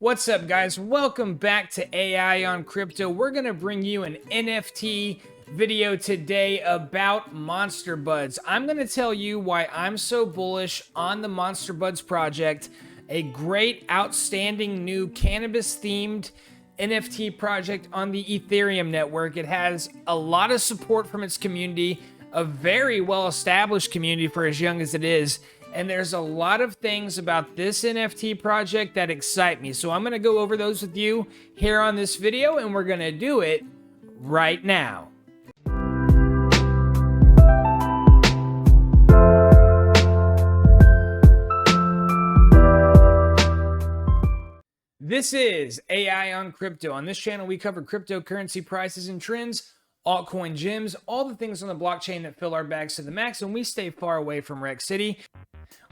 What's up, guys? Welcome back to AI on Crypto. We're going to bring you an NFT video today about Monster Buds. I'm going to tell you why I'm so bullish on the Monster Buds project, a great, outstanding new cannabis-themed NFT project on the Ethereum network. It has a lot of support from its community, a very well-established community for as young as it is. And there's a lot of things about this NFT project that excite me. So I'm going to go over those with you here on this video, and we're going to do it right now. This is AI on Crypto. On this channel, we cover cryptocurrency prices and trends, altcoin gems, all the things on the blockchain that fill our bags to the max, and we stay far away from Wreck City.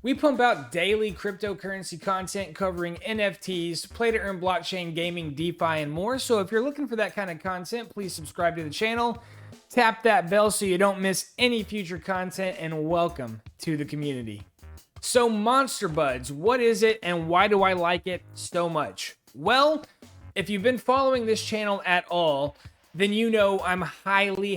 We pump out daily cryptocurrency content covering NFTs, play-to-earn blockchain, gaming, DeFi, and more. So if you're looking for that kind of content, please subscribe to the channel. Tap that bell so you don't miss any future content, and welcome to the community. So Monster Buds, what is it and why do I like it so much? Well, if you've been following this channel at all, then you know I'm highly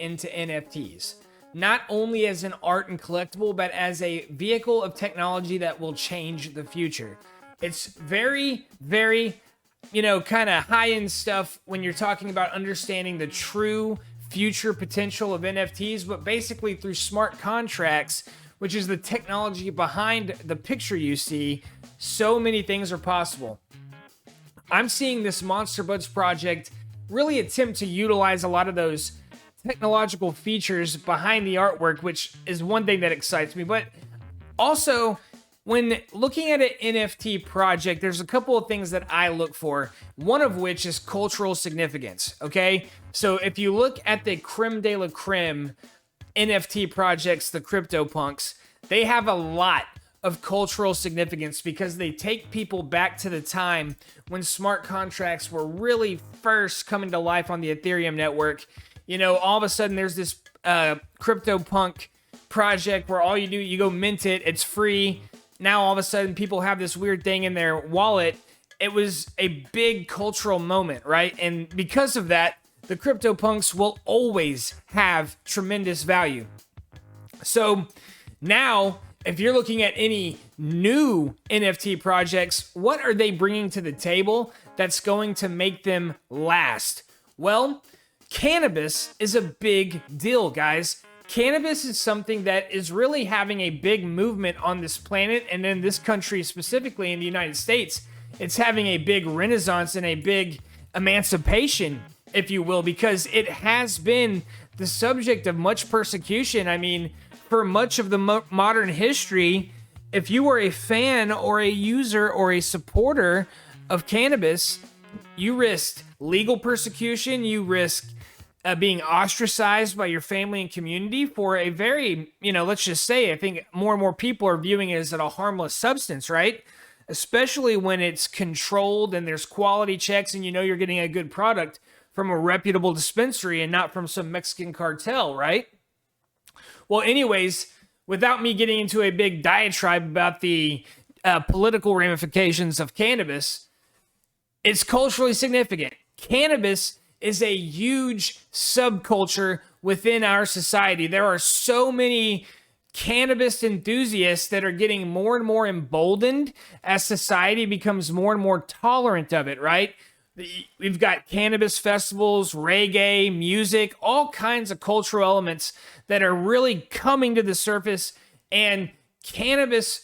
into NFTs. Not only as an art and collectible, but as a vehicle of technology that will change the future. It's very, kind of high-end stuff when you're talking about understanding the true future potential of NFTs, but basically through smart contracts, which is the technology behind the picture you see, so many things are possible. I'm seeing this Monster Buds project really attempt to utilize a lot of those technological features behind the artwork, which is one thing that excites me. But also, when looking at an NFT project, there's a couple of things that I look for, one of which is cultural significance, okay? So if you look at the creme de la creme NFT projects, the CryptoPunks, they have a lot of cultural significance because they take people back to the time when smart contracts were really first coming to life on the Ethereum network. You know, all of a sudden there's this CryptoPunk project where all you do, you go mint it, it's free. Now all of a sudden people have this weird thing in their wallet. It was a big cultural moment, right? And because of that, the CryptoPunks will always have tremendous value. So now, if you're looking at any new NFT projects, what are they bringing to the table that's going to make them last? Well, cannabis is a big deal, guys. Cannabis is something that is really having a big movement on this planet, and in this country specifically in the United States. It's having a big renaissance and a big emancipation, if you will, because it has been the subject of much persecution. I mean, for much of the modern history, if you were a fan or a user or a supporter of cannabis, you risked legal persecution, you risked being ostracized by your family and community for a very, let's just say, I think more and more people are viewing it as a harmless substance, right? Especially when it's controlled and there's quality checks and you're getting a good product from a reputable dispensary and not from some Mexican cartel, right? Well, anyways, without me getting into a big diatribe about the political ramifications of cannabis, it's culturally significant. Cannabis is a huge subculture within our society. There are so many cannabis enthusiasts that are getting more and more emboldened as society becomes more and more tolerant of it, right? We've got cannabis festivals, reggae, music, all kinds of cultural elements that are really coming to the surface, and cannabis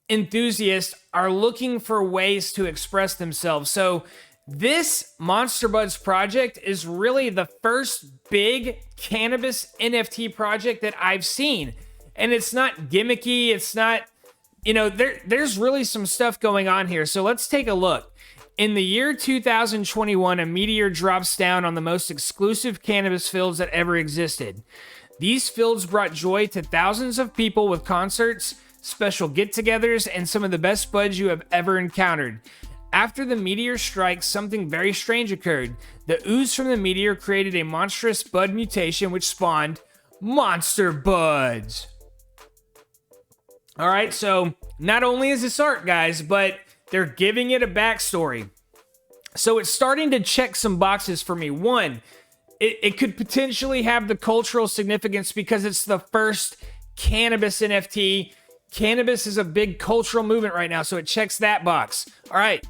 enthusiasts are looking for ways to express themselves. So this Monster Buds project is really the first big cannabis NFT project that I've seen. And it's not gimmicky. It's not, there's really some stuff going on here. So let's take a look. In the year 2021, a meteor drops down on the most exclusive cannabis fields that ever existed. These fields brought joy to thousands of people with concerts, special get-togethers, and some of the best buds you have ever encountered. After the meteor strike, something very strange occurred. The ooze from the meteor created a monstrous bud mutation which spawned Monster Buds. All right, so not only is this art, guys, but They're giving it a backstory. So it's starting to check some boxes for me. One, it could potentially have the cultural significance because it's the first cannabis NFT. Cannabis is a big cultural movement right now, so it checks that box. All right.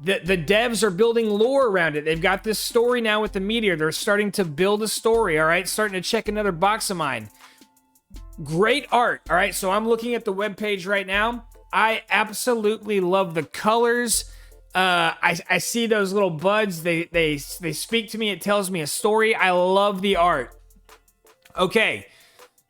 The devs are building lore around it. They've got this story now with the meteor. They're starting to build a story, all right? Starting to check another box of mine. Great art, all right? So I'm looking at the webpage right now. I absolutely love the colors. I see those little buds. They speak to me. It tells me a story. I love the art. Okay,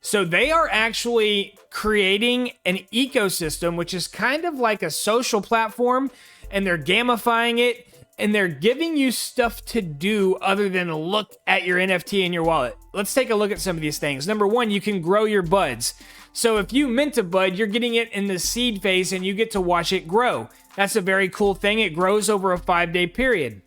so they are actually creating an ecosystem, which is kind of like a social platform, and they're gamifying it, and they're giving you stuff to do other than look at your NFT in your wallet. Let's take a look at some of these things. Number one, you can grow your buds. So if you mint a bud, you're getting it in the seed phase and you get to watch it grow. That's a very cool thing. It grows over a 5-day period.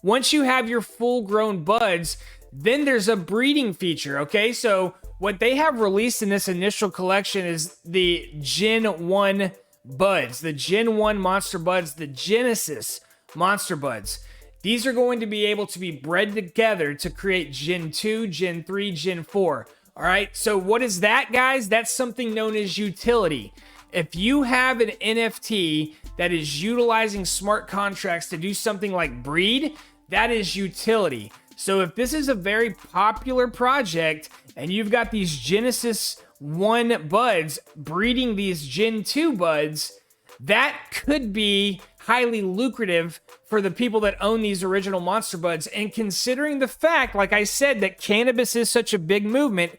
Once you have your full grown buds, then there's a breeding feature, okay? So what they have released in this initial collection is the Gen 1 buds, the Gen 1 monster buds, the Genesis monster buds. These are going to be able to be bred together to create Gen 2, Gen 3, Gen 4. All right, so what is that, guys? That's something known as utility. If you have an NFT that is utilizing smart contracts to do something like breed, that is utility. So if this is a very popular project and you've got these Genesis 1 buds breeding these Gen 2 buds, that could be highly lucrative for the people that own these original monster buds. And considering the fact, like I said, that cannabis is such a big movement,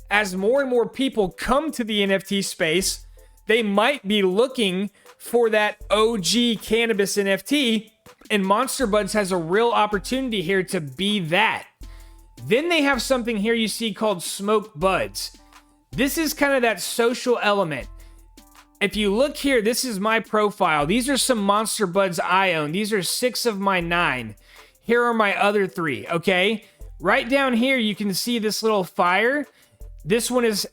as more and more people come to the NFT space, they might be looking for that OG cannabis NFT, and Monster Buds has a real opportunity here to be that. Then they have something here you see called Smoke Buds. This is kind of that social element. If you look here, this is my profile. These are some Monster Buds I own. These are 6 of my 9. Here are my other 3, okay? Right down here, you can see this little fire. This one is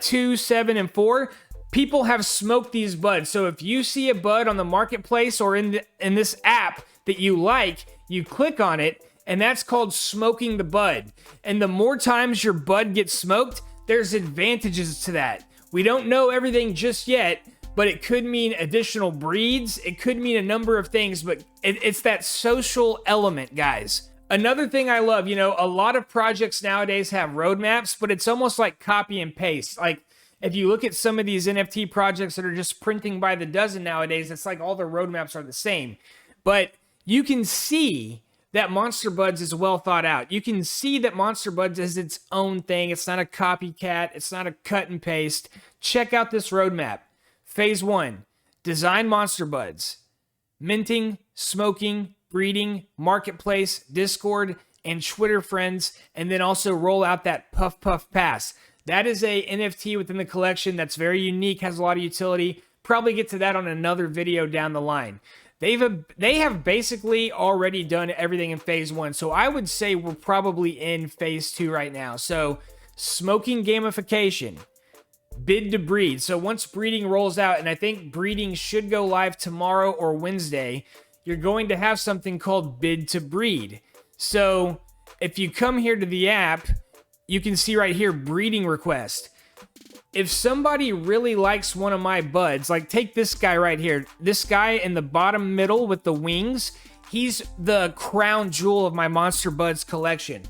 2, 7, and 4. People have smoked these buds. So if you see a bud on the marketplace or in this app that you like, you click on it, and that's called smoking the bud. And the more times your bud gets smoked, there's advantages to that. We don't know everything just yet, but it could mean additional breeds. It could mean a number of things, but it's that social element, guys. Another thing I love, a lot of projects nowadays have roadmaps, but it's almost like copy and paste. Like if you look at some of these NFT projects that are just printing by the dozen nowadays, it's like all their roadmaps are the same. But you can see that Monster Buds is well thought out. You can see that Monster Buds is its own thing. It's not a copycat. It's not a cut and paste. Check out this roadmap. Phase 1, design Monster Buds. Minting, smoking, breeding, marketplace, Discord, and Twitter friends, and then also roll out that Puff Puff Pass. That is a NFT within the collection that's very unique, has a lot of utility. Probably get to that on another video down the line. They have basically already done everything in phase 1, so I would say we're probably in phase 2 right now. So smoking gamification, bid to breed. So once breeding rolls out, and I think breeding should go live tomorrow or Wednesday, you're going to have something called bid to breed. So if you come here to the app, you can see right here, breeding request. If somebody really likes one of my buds, like take this guy right here, this guy in the bottom middle with the wings, he's the crown jewel of my Monster Buds collection.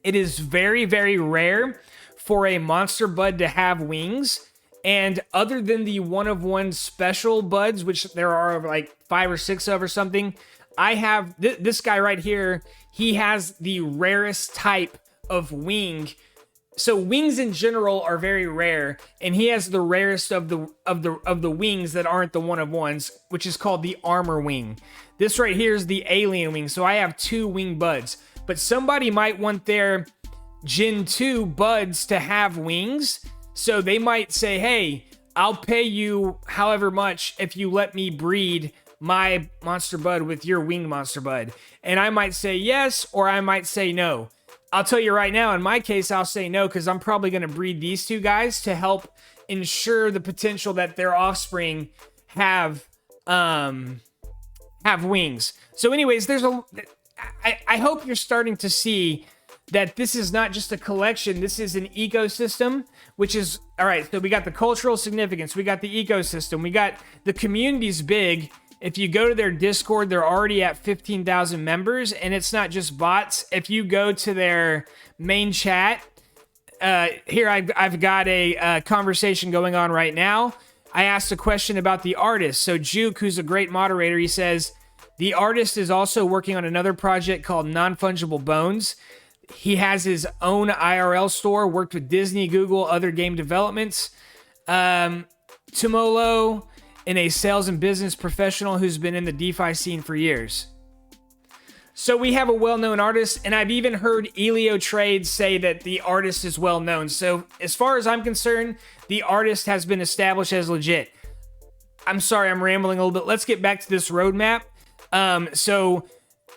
It is very, very rare for a Monster Bud to have wings. And other than the one-of-one special buds, which there are like 5 or 6 of or something, I have this guy right here. He has the rarest type of wing. So wings in general are very rare, and he has the rarest of the wings that aren't the one-of-ones, which is called the armor wing. This right here is the alien wing. So I have 2 wing buds, but somebody might want their Gen 2 buds to have wings. So they might say, hey, I'll pay you however much if you let me breed my Monster Bud with your winged Monster Bud. And I might say yes, or I might say no. I'll tell you right now, in my case, I'll say no, because I'm probably going to breed these 2 guys to help ensure the potential that their offspring have wings. So anyways, I hope you're starting to see that this is not just a collection, this is an ecosystem, which is, all right, so we got the cultural significance, we got the ecosystem, we got the community's big. If you go to their Discord, they're already at 15,000 members, and it's not just bots. If you go to their main chat, here I've got a conversation going on right now. I asked a question about the artist. So Juke, who's a great moderator, he says, the artist is also working on another project called Non-Fungible Bones. He has his own IRL store, worked with Disney, Google, other game developments. Tumolo, and a sales and business professional who's been in the DeFi scene for years. So we have a well-known artist, and I've even heard Elio Trades say that the artist is well-known. So as far as I'm concerned, the artist has been established as legit. I'm sorry, I'm rambling a little bit. Let's get back to this roadmap. So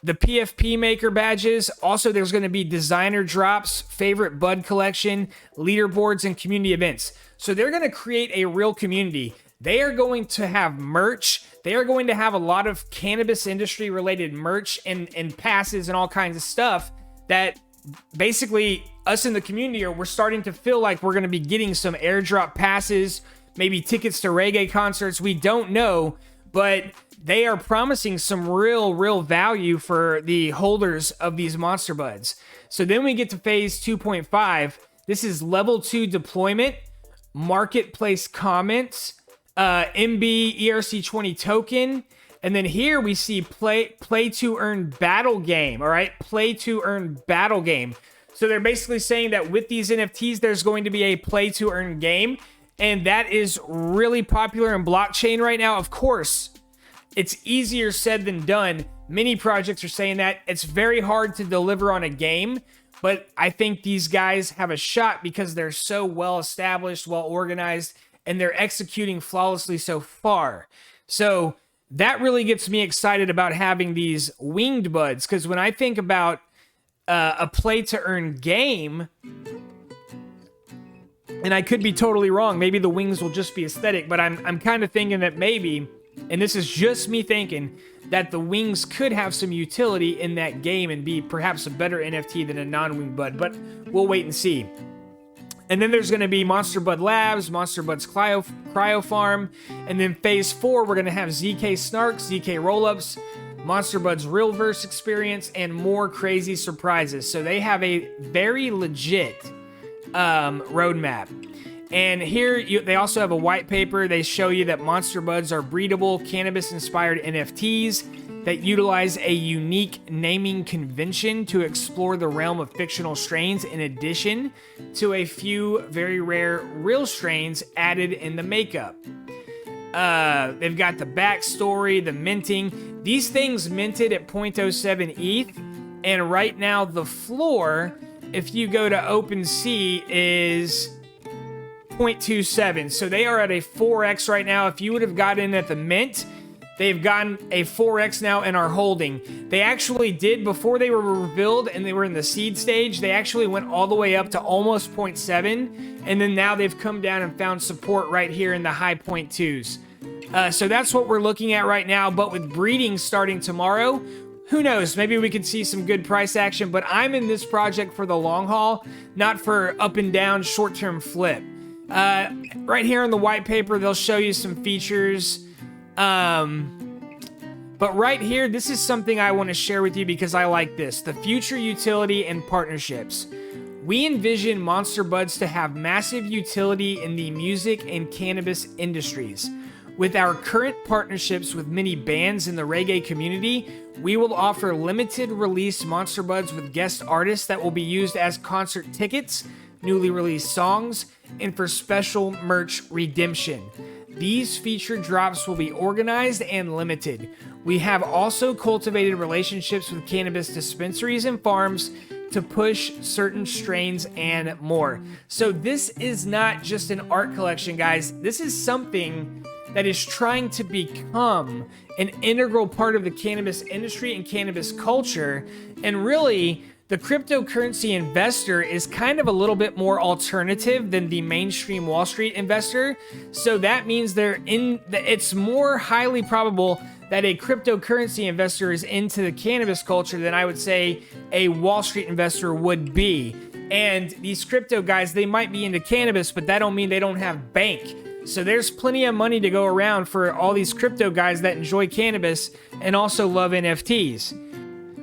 the PFP maker badges, also there's going to be designer drops, favorite bud collection, leaderboards, and community events. So they're going to create a real community. They are going to have merch. They are going to have a lot of cannabis industry related merch and passes and all kinds of stuff that basically us in the community we're starting to feel like we're going to be getting some airdrop passes, maybe tickets to reggae concerts. We don't know, but they are promising some real value for the holders of these monster buds. So then we get to phase 2.5. This is level 2 deployment, marketplace comments, MB ERC20 token, and then here we see play to earn battle game. All right, play to earn battle game. So they're basically saying that with these NFTs, there's going to be a play to earn game, and that is really popular in blockchain right now. Of course, it's easier said than done. Many projects are saying that it's very hard to deliver on a game, but I think these guys have a shot because they're so well established, well organized, and they're executing flawlessly so far. So that really gets me excited about having these winged buds, because when I think about a play to earn game, and I could be totally wrong, maybe the wings will just be aesthetic, but I'm kind of thinking that maybe, and this is just me thinking, that the wings could have some utility in that game and be perhaps a better NFT than a non-winged bud, but we'll wait and see. And then there's going to be Monster Bud Labs, Monster Bud's Cryo Farm, and then phase 4, we're going to have ZK Snarks, ZK Rollups, Monster Bud's Realverse experience, and more crazy surprises. So they have a very legit roadmap. And here they also have a white paper. They show you that Monster Buds are breedable, cannabis-inspired NFTs that utilize a unique naming convention to explore the realm of fictional strains, in addition to a few very rare real strains added in the makeup. They've got the backstory, the minting. These things minted at 0.07 ETH, and right now the floor, if you go to OpenSea, is 0.27. So they are at a 4x right now. If you would have got in at the mint, they've gotten a 4x now and are holding. They actually did, before they were revealed and they were in the seed stage, they actually went all the way up to almost 0.7, and then now they've come down and found support right here in the high 0.2s. So that's what we're looking at right now, but with breeding starting tomorrow, who knows, maybe we could see some good price action, but I'm in this project for the long haul, not for up and down short-term flip. Right here in the white paper, they'll show you some features. But right here, this is something I want to share with you because I like this. The future utility and partnerships. We envision Monster Buds to have massive utility in the music and cannabis industries. With our current partnerships with many bands in the reggae community, we will offer limited release Monster Buds with guest artists that will be used as concert tickets, newly released songs, and for special merch redemption. These featured drops will be organized and limited. We have also cultivated relationships with cannabis dispensaries and farms to push certain strains and more. So this is not just an art collection, guys. This is something that is trying to become an integral part of the cannabis industry and cannabis culture. And really, The cryptocurrency investor is kind of a little bit more alternative than the mainstream Wall Street investor. So that means it's more highly probable that a cryptocurrency investor is into the cannabis culture than I would say a Wall Street investor would be. And these crypto guys, they might be into cannabis, but that don't mean they don't have bank. So there's plenty of money to go around for all these crypto guys that enjoy cannabis and also love NFTs.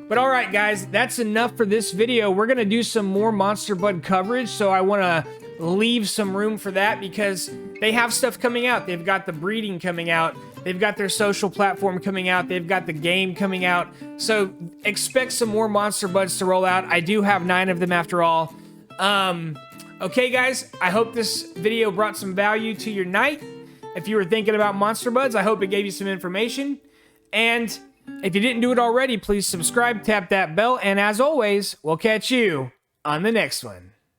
But all right, guys, that's enough for this video. We're going to do some more Monster Bud coverage, so I want to leave some room for that because they have stuff coming out. They've got the breeding coming out. They've got their social platform coming out. They've got the game coming out. So expect some more Monster Buds to roll out. I do have 9 of them after all. Okay, guys, I hope this video brought some value to your night. If you were thinking about Monster Buds, I hope it gave you some information. And if you didn't do it already, please subscribe, tap that bell, and as always, we'll catch you on the next one.